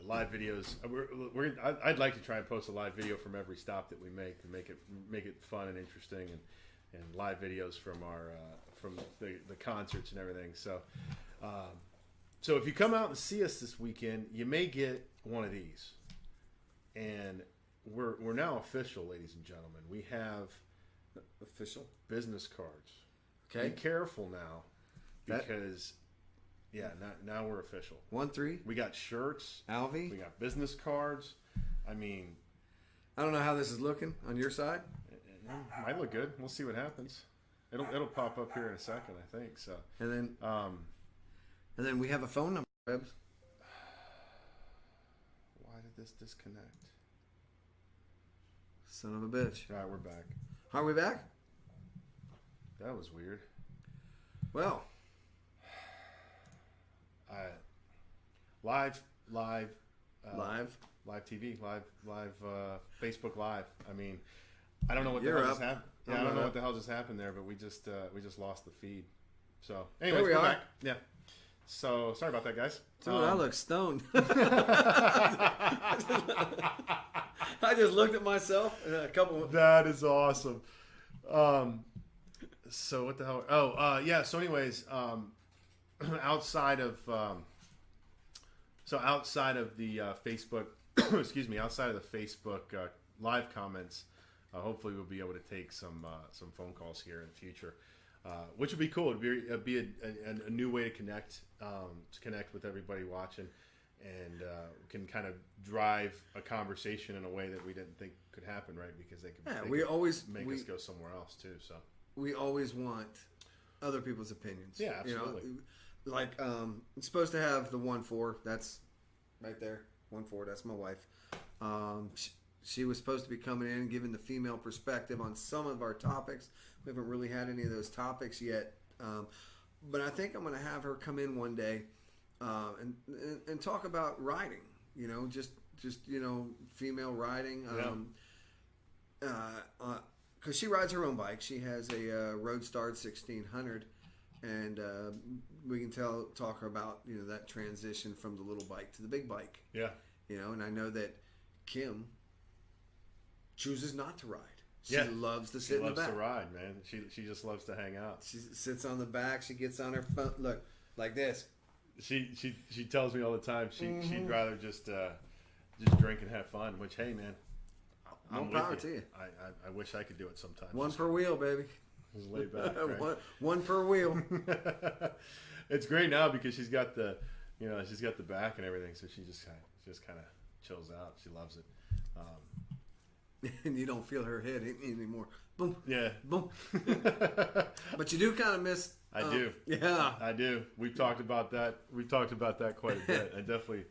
live videos. I'd like to try and post a live video from every stop that we make and make it fun and interesting and live videos from our from the concerts and everything. So so if you come out and see us this weekend, you may get one of these. And we're now official, ladies and gentlemen. We have official business cards. Okay. Be careful now because now we're official. 1-3. We got shirts. Alvie. We got business cards. I mean, I don't know how this is looking on your side. It might look good. We'll see what happens. It'll pop up here in a second, I think. So. And then we have a phone number. Rebs. Why did this disconnect? Son of a bitch. All right, we're back. Are we back? That was weird. Well, live TV, live Facebook Live. I mean, I don't know what the hell just happened. Yeah, I don't know what the hell just happened there, but we just lost the feed. So, anyways, we're back. Yeah. So sorry about that, guys. Dude, I look stoned. I just looked at myself and a couple. That is awesome. So what the hell? Yeah. So anyways, outside of the Facebook, excuse me, outside of the Facebook live comments, hopefully we'll be able to take some phone calls here in the future, which would be cool. It'd be a new way to connect with everybody watching, and can kind of drive a conversation in a way that we didn't think could happen, right? Because they could make us go somewhere else too. So we always want other people's opinions. Yeah, absolutely. You know, like it's supposed to have the 1-4. That's right there. 1-4. That's my wife. She was supposed to be coming in and giving the female perspective on some of our topics. We haven't really had any of those topics yet, but I think I'm going to have her come in one day and talk about riding. You know, just female riding. Because she rides her own bike. She has a RoadShow 1600, and we can talk about that transition from the little bike to the big bike. Yeah. And I know that Kim chooses not to ride. She loves to sit in the back. She loves to ride, man. She just loves to hang out. She sits on the back. She gets on her phone. Look, like this. She tells me all the time she'd rather just drink and have fun. Which, hey, man, more power to you. I wish I could do it sometimes. One per wheel, baby. Just lay back. Right? one per wheel. It's great now because she's got the back and everything, so she just kind of chills out. She loves it. And you don't feel her head hitting anymore. Boom. Yeah. Boom. But you do kind of miss. I do. Yeah. I do. We've talked about that. We've talked about that quite a bit. I definitely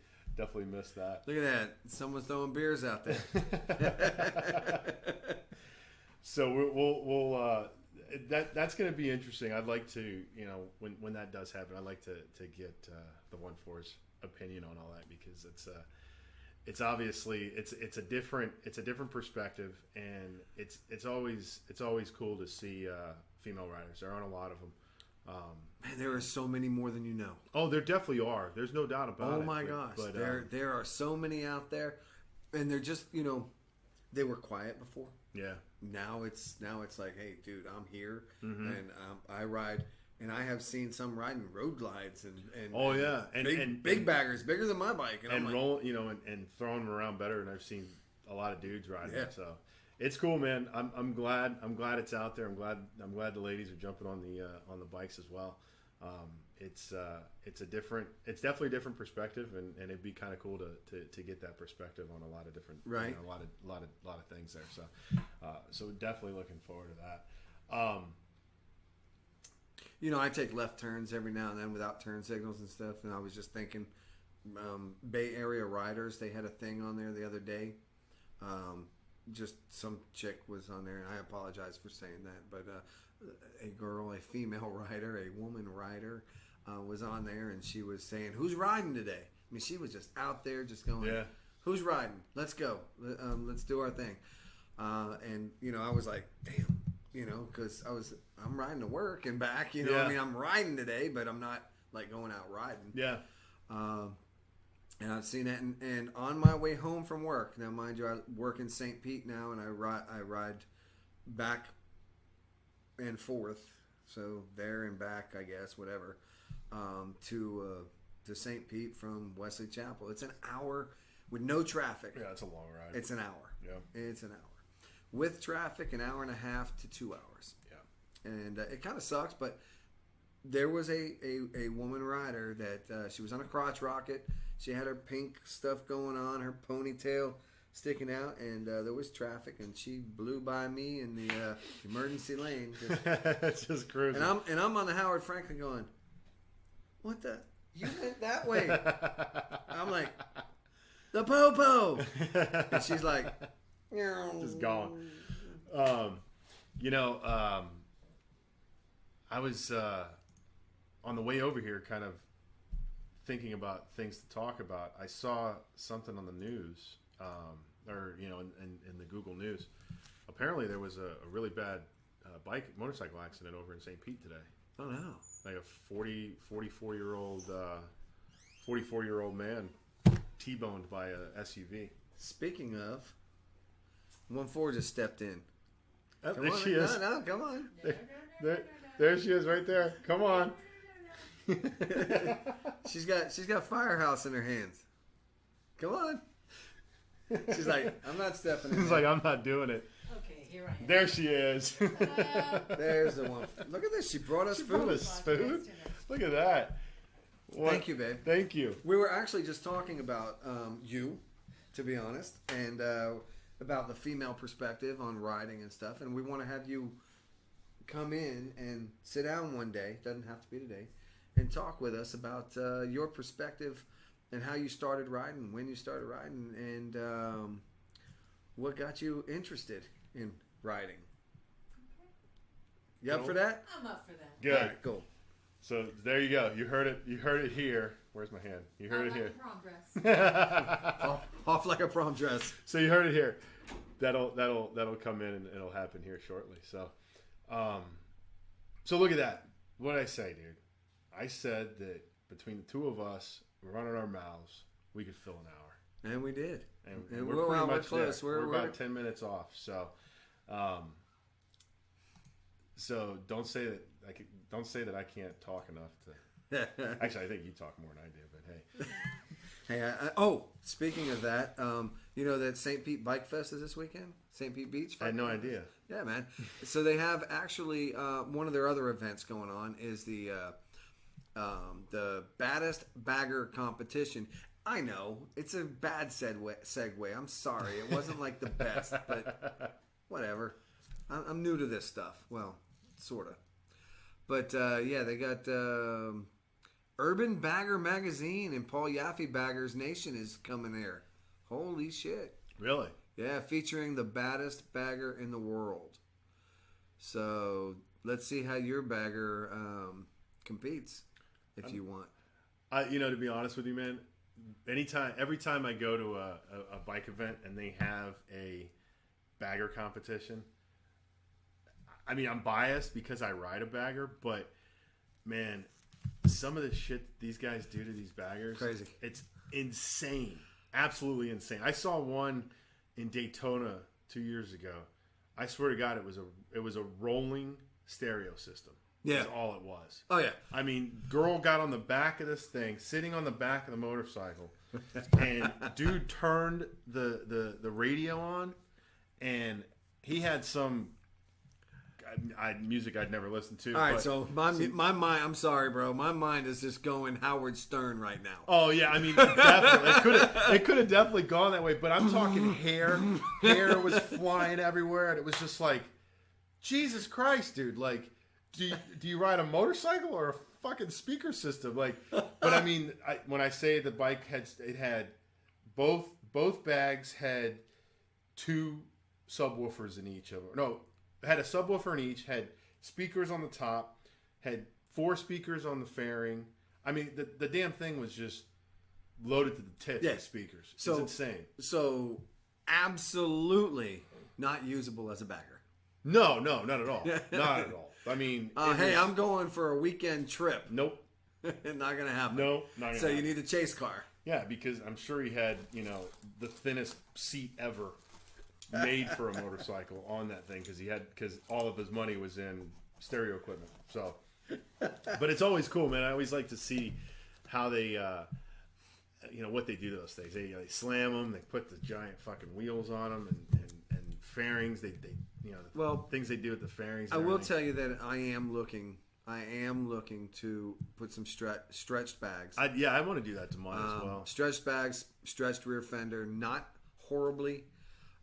miss that. Look at that. Someone's throwing beers out there. So we'll that's going to be interesting. I'd like to, when that does happen, I'd like to get the 1-4's opinion on all that, because it's obviously it's a different perspective, and it's always cool to see female riders. There aren't a lot of them. Man, there are so many more than you know. Oh, there definitely are. There's no doubt about it. Oh my gosh, but there are so many out there, and they're just they were quiet before. Yeah. now it's like, hey, dude, I'm here, and I ride. And I have seen some riding road glides and big baggers, bigger than my bike, and I'm roll, and throwing them around better than I've seen a lot of dudes riding. Yeah. So it's cool, man. I'm glad it's out there. I'm glad the ladies are jumping on the bikes as well. It's definitely a different perspective, and it'd be kind of cool to get that perspective on a lot of different, right? A lot of things there. So definitely looking forward to that. I take left turns every now and then without turn signals and stuff. And I was just thinking, Bay Area Riders, they had a thing on there the other day. Just some chick was on there, and I apologize for saying that, but a female rider, a woman rider, was on there, and she was saying, "Who's riding today?" I mean, she was just out there, just going, "Yeah, who's riding? Let's go. Let's do our thing." And I was like, "Damn." Because I'm riding to work and back. I mean, I'm riding today, but I'm not like going out riding. Yeah. And I've seen that, and on my way home from work. Now, mind you, I work in St. Pete now, and I ride back and forth, so there and back, I guess, whatever, to St. Pete from Wesley Chapel. It's an hour with no traffic. Yeah, it's a long ride. It's an hour. Yeah, it's an hour. With traffic, an hour and a half to 2 hours. Yeah. And it kind of sucks, but there was a woman rider that she was on a crotch rocket. She had her pink stuff going on, her ponytail sticking out, and there was traffic, and she blew by me in the emergency lane. Just cruising. And I'm on the Howard Franklin going, what the? You went that way. I'm like, the po-po. And she's like, just gone. I was on the way over here kind of thinking about things to talk about. I saw something on the news, in the Google News. Apparently there was a really bad motorcycle accident over in St. Pete today. Oh no. Like a 44-year-old man T-boned by a SUV. Speaking of, 1-4 just stepped in. Oh, there she is. No, come on. There she is, right there. Come on. She's got Firehouse in her hands. Come on. She's like, I'm not stepping in. She's like, I'm not doing it. Okay, here I am. There she is. There's the one. Look at this. She brought us food. Look at that. Thank you, babe. Thank you. We were actually just talking about you, to be honest, and about the female perspective on riding and stuff. And we want to have you come in and sit down one day, doesn't have to be today, and talk with us about your perspective and how you started riding, when you started riding, and what got you interested in riding. You up for that? I'm up for that. Good. All right, cool. So there you go. You heard it here. Where's my hand? You heard it here. Prom dress. off like a prom dress. So you heard it here. That'll come in and it'll happen here shortly. So, so look at that. What did I say, dude? I said that between the two of us running our mouths, we could fill an hour. And we did. And we're pretty much close. We're about 10 minutes off. So, so don't say that I can't talk enough to. Actually, I think you talk more than I do. But hey. Hey, speaking of that, that St. Pete Bikefest is this weekend? St. Pete Beach? I had no idea. Yeah, man. So they have actually one of their other events going on is the baddest bagger competition. I know it's a bad segue. I'm sorry. It wasn't like the best, but whatever. I'm new to this stuff. Well, sort of. But yeah, they got Urban Bagger Magazine and Paul Yaffe Baggers Nation is coming there. Holy shit. Really? Yeah, featuring the baddest bagger in the world. So let's see how your bagger competes if you want. To be honest with you, man, every time I go to a bike event and they have a bagger competition, I mean, I'm biased because I ride a bagger, but man, some of the shit these guys do to these baggers, crazy. It's insane. Absolutely insane. I saw one in Daytona 2 years ago. I swear to God, it was a rolling stereo system. Yeah. That's all it was. Oh, yeah. I mean, girl got on the back of this thing, sitting on the back of the motorcycle, and dude turned the radio on, and he had some music I'd never listened to. All right, so my mind, I'm sorry, bro. My mind is just going Howard Stern right now. Oh, yeah, I mean, definitely. It could have definitely gone that way, but I'm talking hair. Hair was flying everywhere, and it was just like, Jesus Christ, dude, like, do you ride a motorcycle or a fucking speaker system? Like, but I mean, when I say the bike had both bags had 2 subwoofers in each of them. No, it had a subwoofer in each. Had speakers on the top. Had 4 speakers on the fairing. I mean, the damn thing was just loaded to the tits with speakers. It's insane. So, absolutely not usable as a bagger. No, not at all. Not at all. I mean, hey, I'm going for a weekend trip. Nope. Not going to happen. No, not going to So happen. you need a chase car. Yeah, because I'm sure he had, the thinnest seat ever made for a motorcycle on that thing because all of his money was in stereo equipment. So, but it's always cool, man. I always like to see how they, what they do to those things. They slam them. They put the giant fucking wheels on them and fairings. They things they do with the fairings. I will tell you that I am looking to put some stretched bags. I want to do that to mine as well. Stretched bags, stretched rear fender, not horribly.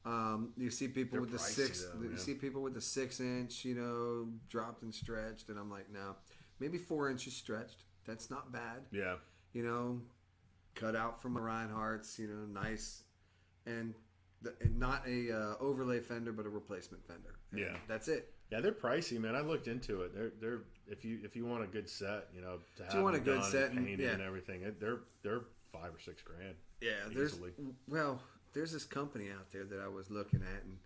You see people with the pricey, though, you see people with the 6-inch, dropped and stretched, and I'm like, no, maybe 4 inches stretched. That's not bad. Yeah. Cut out from a Reinhardt's, nice, and not a overlay fender, but a replacement fender. And that's it. Yeah, they're pricey, man. I looked into it. They're if you want a good set, to have you want a good done set and painted and and everything, they're $5 or $6 grand. Yeah, easily. there's this company out there that I was looking at, and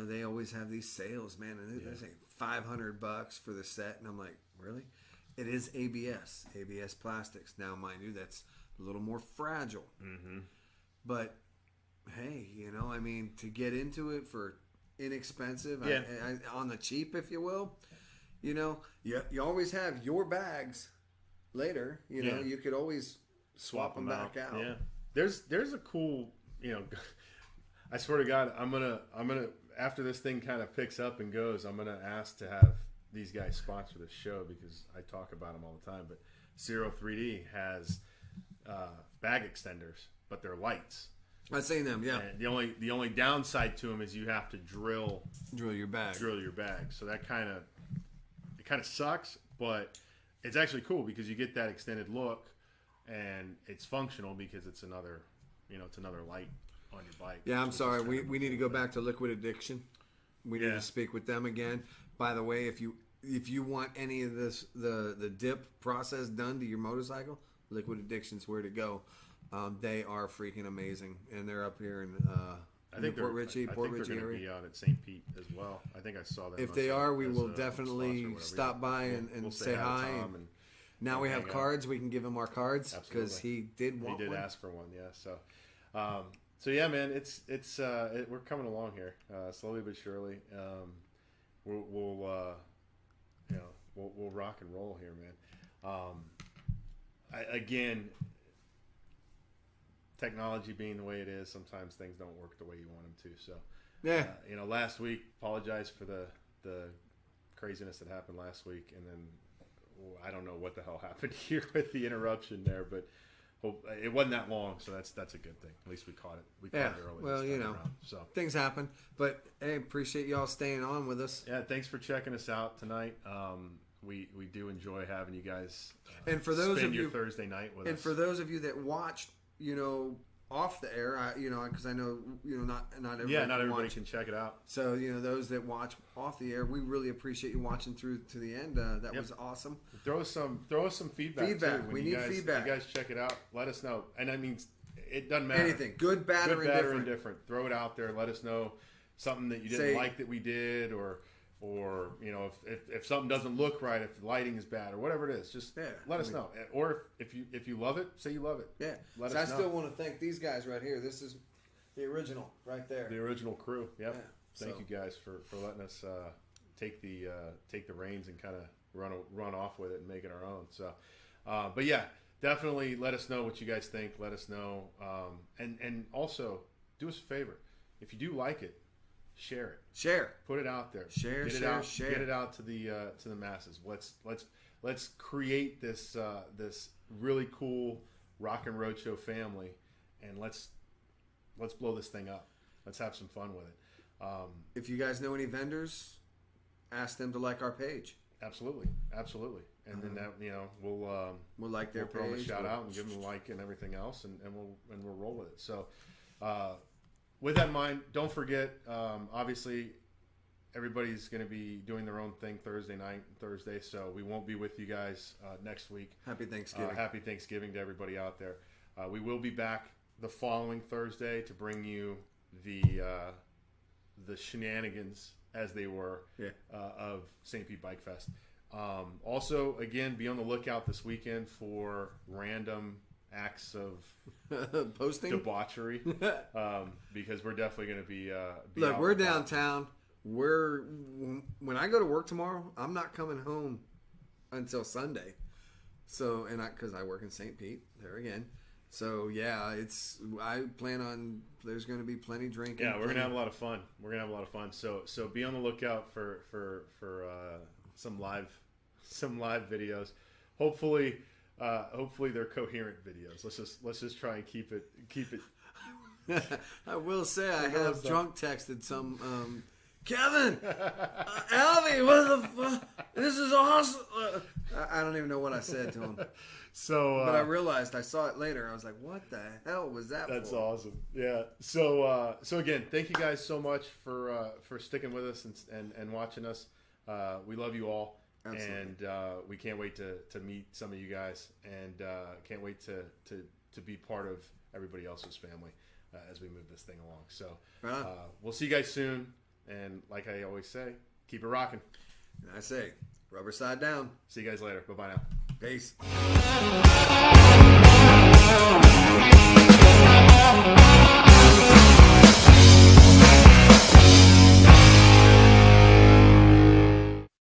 they always have these sales, man, and they're saying $500 for the set, and I'm like, really? It is ABS plastics. Now, mind you, that's a little more fragile, but hey, to get into it for inexpensive, on the cheap, if you will, you always have your bags later. You could always swap them back out. Yeah, there's a cool, I swear to God, I'm gonna after this thing kind of picks up and goes, I'm gonna ask to have these guys sponsor this show because I talk about them all the time. But Zero 3D has bag extenders, but they're lights. I've seen them, yeah. And the only downside to them is you have to drill your bag. So that kind of sucks, but it's actually cool because you get that extended look, and it's functional because it's another light on your bike. Yeah, I'm sorry. We need to go back to Liquid Addiction. We need to speak with them again. By the way, if you want any of this the dip process done to your motorcycle, Liquid Addiction's where to go. They are freaking amazing, and they're up here in Port Richey they're going to be out at St. Pete as well. I think I saw that. If they are, we will definitely stop by and we'll say hi. And now we have cards. We can give him our cards because he did want one. He did ask for one, yeah. So yeah, man, it's we're coming along here slowly but surely. We'll rock and roll here, man. Again. Technology being the way it is, sometimes things don't work the way you want them to. So, last week, apologize for the craziness that happened last week, and then I don't know what the hell happened here with the interruption there, but it wasn't that long, so that's a good thing. At least we caught it. We caught it early. Well, so things happen, but hey, appreciate y'all staying on with us. Yeah, thanks for checking us out tonight. We do enjoy having you guys. And for those spend of your you Thursday night with us, and for those of you that watched, off the air, because I know, not everybody can check it out. So, those that watch off the air, we really appreciate you watching through to the end. That was awesome. Throw us some feedback. Too. We need feedback. You guys check it out. Let us know. And I mean, it doesn't matter. Anything. Good, bad, or indifferent. Throw it out there. Let us know something that you didn't like that we did, or if something doesn't look right, if the lighting is bad, or whatever it is, just let us know. Or if you love it, say you love it. Yeah. I still want to thank these guys right here. This is the original right there. The original crew. Yep. Thank you guys for letting us take the reins and kind of run off with it and make it our own. So, but yeah, definitely let us know what you guys think. Let us know, and also do us a favor. If you do like it, share it. Share. Put it out there. Share. Get it out to the masses. Let's create this really cool Rock and Roadshow family, and let's blow this thing up. Let's have some fun with it. If you guys know any vendors, ask them to like our page. Absolutely. And then that, we'll like their throw them a page. shout out and give them a like and everything else, and we'll roll with it. So, with that in mind, don't forget. Obviously, everybody's going to be doing their own thing Thursday, so we won't be with you guys next week. Happy Thanksgiving. Happy Thanksgiving to everybody out there. We will be back the following Thursday to bring you the shenanigans as they were of St Pete Bikefest. Also, again, be on the lookout this weekend for random acts of posting debauchery, because we're definitely going to be look, out we're and about. downtown. When I go to work tomorrow, I'm not coming home until Sunday. So, because I work in St. Pete there again. So yeah, I plan on there's going to be plenty drinking. Yeah, we're going to have a lot of fun. So be on the lookout for some live videos. Hopefully they're coherent videos. Let's just try and keep it. I will say I have drunk texted some Kevin, Alvie, what the fuck? This is awesome. I don't even know what I said to him. So, but I realized I saw it later. I was like, "What the hell was that?" That's for? awesome. Yeah. So again, thank you guys so much for sticking with us and watching us. We love you all. Absolutely. And we can't wait to meet some of you guys, and can't wait to be part of everybody else's family as we move this thing along. So we'll see you guys soon, and like I always say, keep it rocking. And I say, rubber side down. See you guys later. Bye-bye now. Peace.